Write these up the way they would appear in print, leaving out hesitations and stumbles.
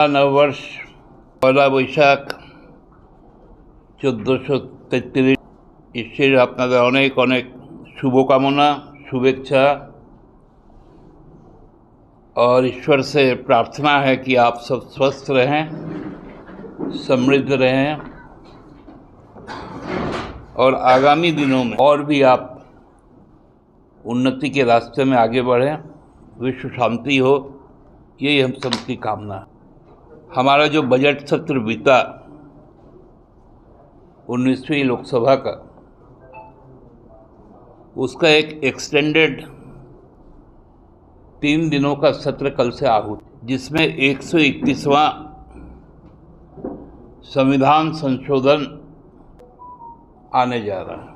नववर्ष पहला বৈশাখ 1433 ঈশ্বরের আপনাদের অনেক অনেক शुभकामना शुभेच्छा और ईश्वर से प्रार्थना है कि आप सब स्वस्थ रहें, समृद्ध रहें और आगामी दिनों में और भी आप उन्नति के रास्ते में आगे बढ़ें। विश्व शांति हो, यही हम सबकी कामना है। हमारा जो बजट सत्र बीता 19वीं लोकसभा का, उसका एक एक्सटेंडेड 3 दिनों का सत्र कल से आहूत, जिसमें 131वां संविधान संशोधन आने जा रहा है।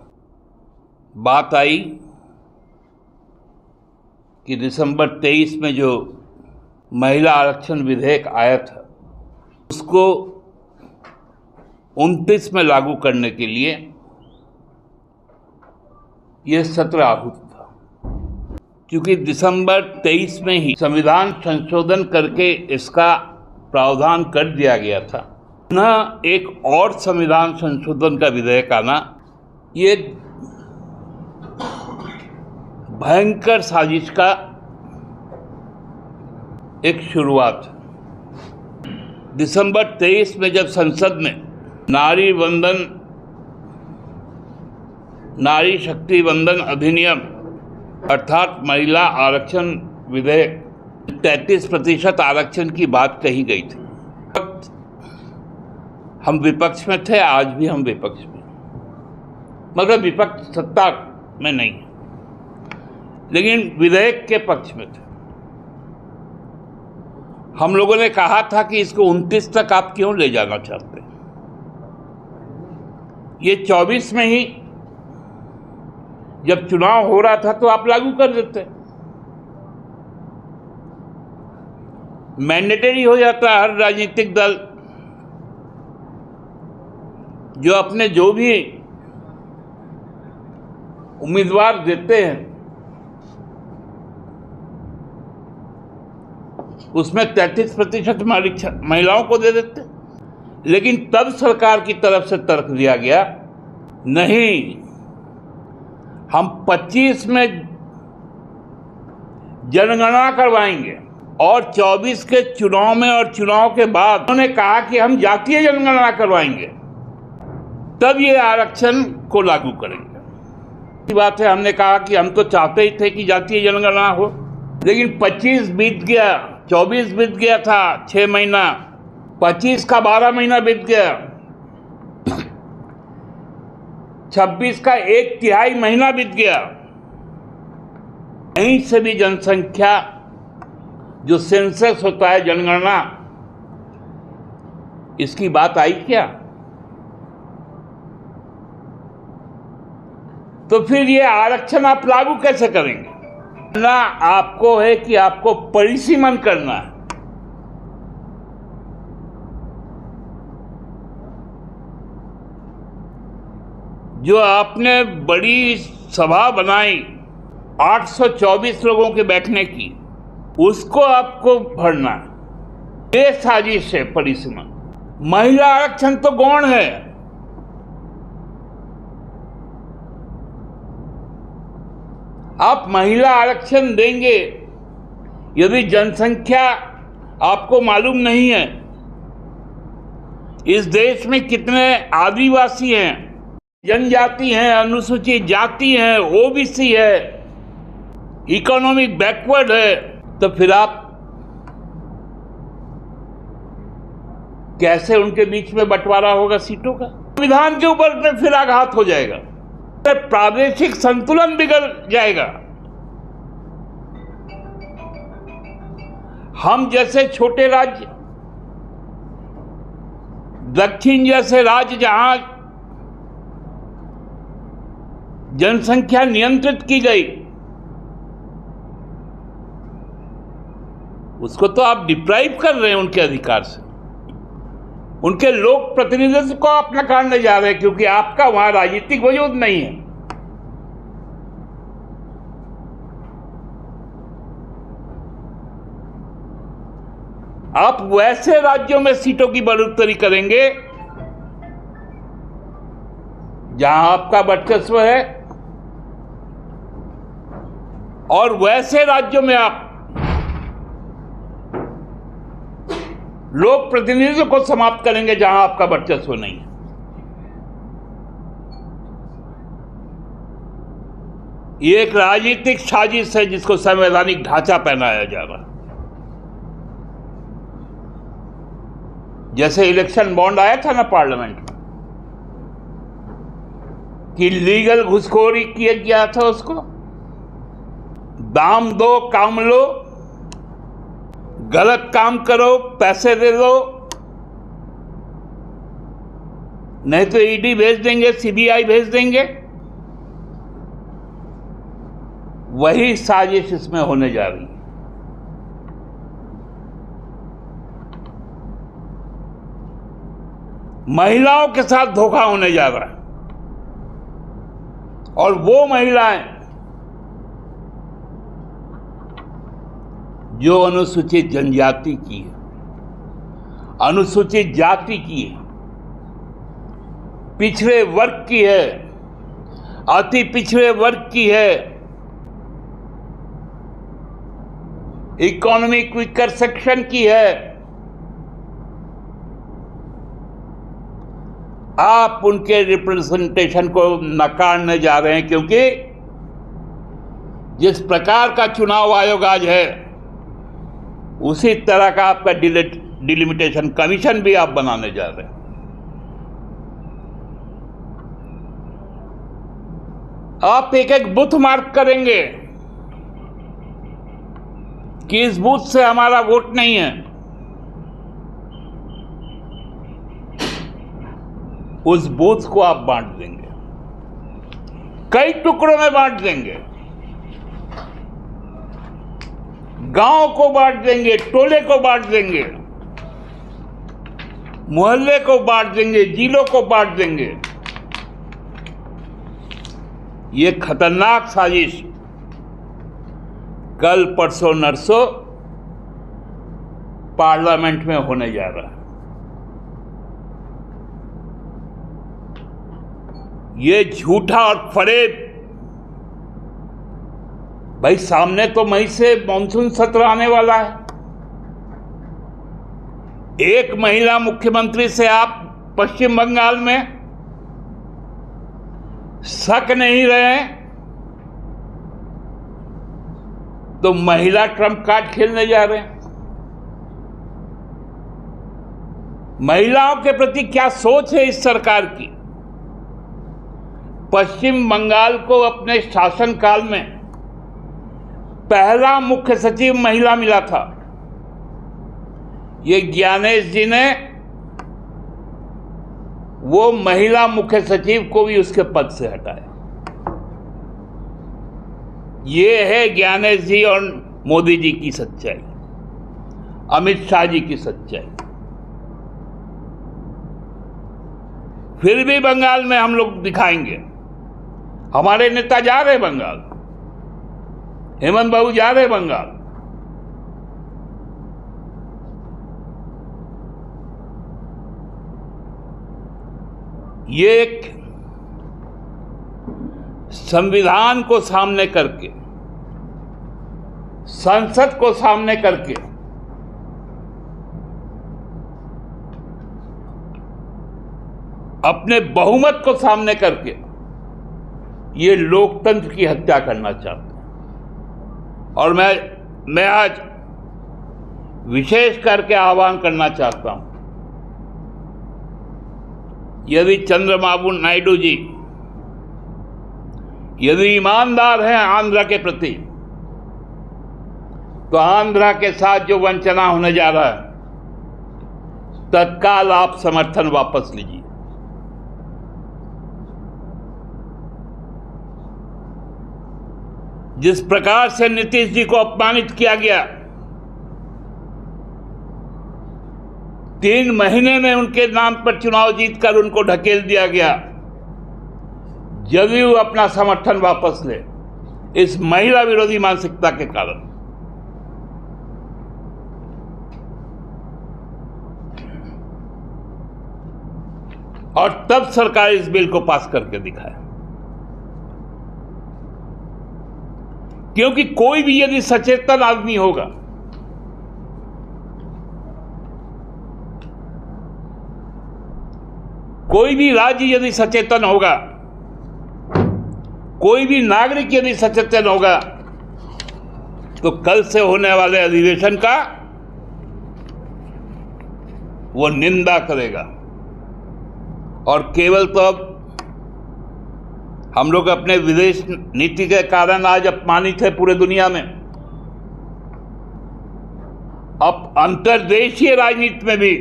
बात आई कि दिसंबर 23 में जो महिला आरक्षण विधेयक आया था, उसको 29 में लागू करने के लिए यह सत्र आहूत था। क्योंकि दिसंबर 23 में ही संविधान संशोधन करके इसका प्रावधान कर दिया गया था, न एक और संविधान संशोधन का विधेयक आना, ये भयंकर साजिश का एक शुरुआत है। दिसंबर 23 में जब संसद में नारी शक्ति वंदन अधिनियम अर्थात महिला आरक्षण विधेयक 33% आरक्षण की बात कही गई थी, हम विपक्ष में थे, आज भी हम विपक्ष में, मगर विपक्ष सत्ता में नहीं, लेकिन विधेयक के पक्ष में थे। हम लोगों ने कहा था कि इसको 29 तक आप क्यों ले जाना चाहते हैं, ये 24 में ही जब चुनाव हो रहा था तो आप लागू कर देते, मैंडेटरी हो जाता। हर राजनीतिक दल जो अपने जो भी उम्मीदवार देते हैं उसमें 33% महिलाओं को दे देते। लेकिन तब सरकार की तरफ से तर्क दिया गया, नहीं, हम 25 में जनगणना करवाएंगे और 24 के चुनाव में और चुनाव के बाद उन्होंने कहा कि हम जातीय जनगणना करवाएंगे, तब ये आरक्षण को लागू करेंगे। बात है, हमने कहा कि हम तो चाहते ही थे कि जातीय जनगणना हो, लेकिन 25 बीत गया, 24 बीत गया था 6 महीना, 25 का 12 महीना बीत गया, 26 का 1/3 महीना बीत गया। कहीं से भी जनसंख्या जो सेंसस होता है, जनगणना, इसकी बात आई क्या? तो फिर ये आरक्षण आप लागू कैसे करेंगे? ना आपको है कि आपको परिसीमन करना है। जो आपने बड़ी सभा बनाई 824 लोगों के बैठने की, उसको आपको भरना है। ये साजिश है परिसीमन। महिला आरक्षण तो गौण है। आप महिला आरक्षण देंगे, यदि जनसंख्या आपको मालूम नहीं है, इस देश में कितने आदिवासी हैं, जनजाति हैं, अनुसूचित जाति हैं, ओबीसी है, इकोनॉमिक बैकवर्ड है, तो फिर आप कैसे उनके बीच में बंटवारा होगा सीटों का? संविधान के ऊपर फिर आघात हो जाएगा, प्रादेशिक संतुलन बिगड़ जाएगा। हम जैसे छोटे राज्य, दक्षिण जैसे राज्य जहां जनसंख्या नियंत्रित की गई, उसको तो आप डिप्राइव कर रहे हैं उनके अधिकार से, उनके लोक प्रतिनिधित्व को आप नकारने जा रहे हैं, क्योंकि आपका वहां राजनीतिक वजूद नहीं है। आप वैसे राज्यों में सीटों की बढ़ोतरी करेंगे जहां आपका वर्चस्व है, और वैसे राज्यों में आप लोक प्रतिनिधित्व को समाप्त करेंगे जहां आपका वर्चस्व नहीं है। ये एक राजनीतिक साजिश है जिसको संवैधानिक ढांचा पहनाया जा रहा है। जैसे इलेक्शन बॉन्ड आया था ना पार्लियामेंट में, कि लीगल घुसखोरी किया गया था, उसको दाम दो काम लो, गलत काम करो पैसे दे दो, नहीं तो ईडी भेज देंगे, सीबीआई भेज देंगे। वही साजिश इसमें होने जा रही है। महिलाओं के साथ धोखा होने जा रहा है, और वो महिलाएं जो अनुसूचित जनजाति की है, अनुसूचित जाति की है, पिछड़े वर्ग की है, अति पिछड़े वर्ग की है, इकोनॉमिक वीकर सेक्शन की है, आप उनके रिप्रेजेंटेशन को नकारने जा रहे हैं। क्योंकि जिस प्रकार का चुनाव आयोग आज है, उसी तरह का आपका डिलिमिटेशन कमीशन भी आप बनाने जा रहे हैं। आप एक एक बूथ मार्क करेंगे कि इस बूथ से हमारा वोट नहीं है, उस बूथ को आप बांट देंगे, कई टुकड़ों में बांट देंगे, गांव को बांट देंगे, टोले को बांट देंगे, मोहल्ले को बांट देंगे, जिलों को बांट देंगे। ये खतरनाक साजिश कल परसों नरसों पार्लियामेंट में होने जा रहा है। ये झूठा और फरेब, भाई सामने तो मई से मानसून सत्र आने वाला है। एक महिला मुख्यमंत्री से आप पश्चिम बंगाल में शक नहीं रहे, तो महिला ट्रम्प कार्ड खेलने जा रहे हैं। महिलाओं के प्रति क्या सोच है इस सरकार की? पश्चिम बंगाल को अपने शासनकाल में पहला मुख्य सचिव महिला मिला था। ये ज्ञानेश जी ने वो महिला मुख्य सचिव को भी उसके पद से हटाया। ये है ज्ञानेश जी और मोदी जी की सच्चाई, अमित शाह जी की सच्चाई। फिर भी बंगाल में हम लोग दिखाएंगे, हमारे नेता जा रहे बंगाल, हेमंत बाबू जा रहे बंगाल। ये एक संविधान को सामने करके, संसद को सामने करके अपने बहुमत को सामने करके ये लोकतंत्र की हत्या करना चाहते हैं। और मैं आज विशेष करके आह्वान करना चाहता हूं, यदि चंद्रबाबू नायडू जी यदि ईमानदार हैं आंध्र के प्रति, तो आंध्र के साथ जो वंचना होने जा रहा है, तत्काल आप समर्थन वापस लीजिए। जिस प्रकार से नीतीश जी को अपमानित किया गया, 3 महीने में उनके नाम पर चुनाव जीतकर उनको ढकेल दिया गया। जदयू अपना समर्थन वापस ले इस महिला विरोधी मानसिकता के कारण। और तब सरकार इस बिल को पास करके दिखाए। क्योंकि कोई भी यदि सचेतन आदमी होगा, कोई भी राज्य यदि सचेतन होगा, कोई भी नागरिक यदि सचेतन होगा, तो कल से होने वाले अधिवेशन का वो निंदा करेगा। और केवल तो अब हम लोग अपने विदेश नीति के कारण आज अपमानित है पूरे दुनिया में, अब अंतर्देशीय राजनीति में भी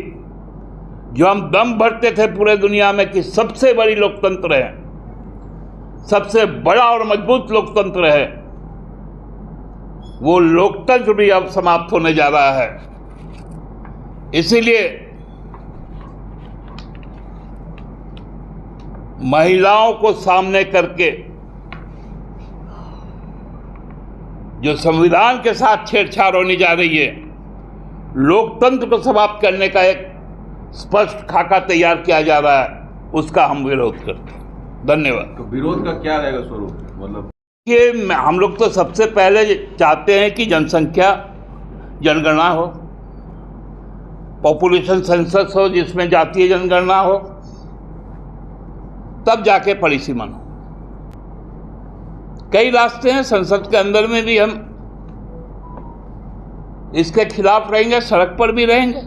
जो हम दम भरते थे पूरे दुनिया में कि सबसे बड़ी लोकतंत्र है, सबसे बड़ा और मजबूत लोकतंत्र है, वो लोकतंत्र भी अब समाप्त होने जा रहा है। इसीलिए महिलाओं को सामने करके जो संविधान के साथ छेड़छाड़ होने जा रही है, लोकतंत्र को समाप्त करने का एक स्पष्ट खाका तैयार किया जा रहा है, उसका हम विरोध करते हैं। धन्यवाद। तो विरोध का क्या रहेगा स्वरूप? मतलब कि हम लोग तो सबसे पहले चाहते हैं कि जनसंख्या जनगणना हो, पॉपुलेशन सेंसस हो, जिसमें जातीय जनगणना हो, तब जाके पॉलिसी बनो। कई रास्ते हैं, संसद के अंदर में भी हम इसके खिलाफ रहेंगे, सड़क पर भी रहेंगे।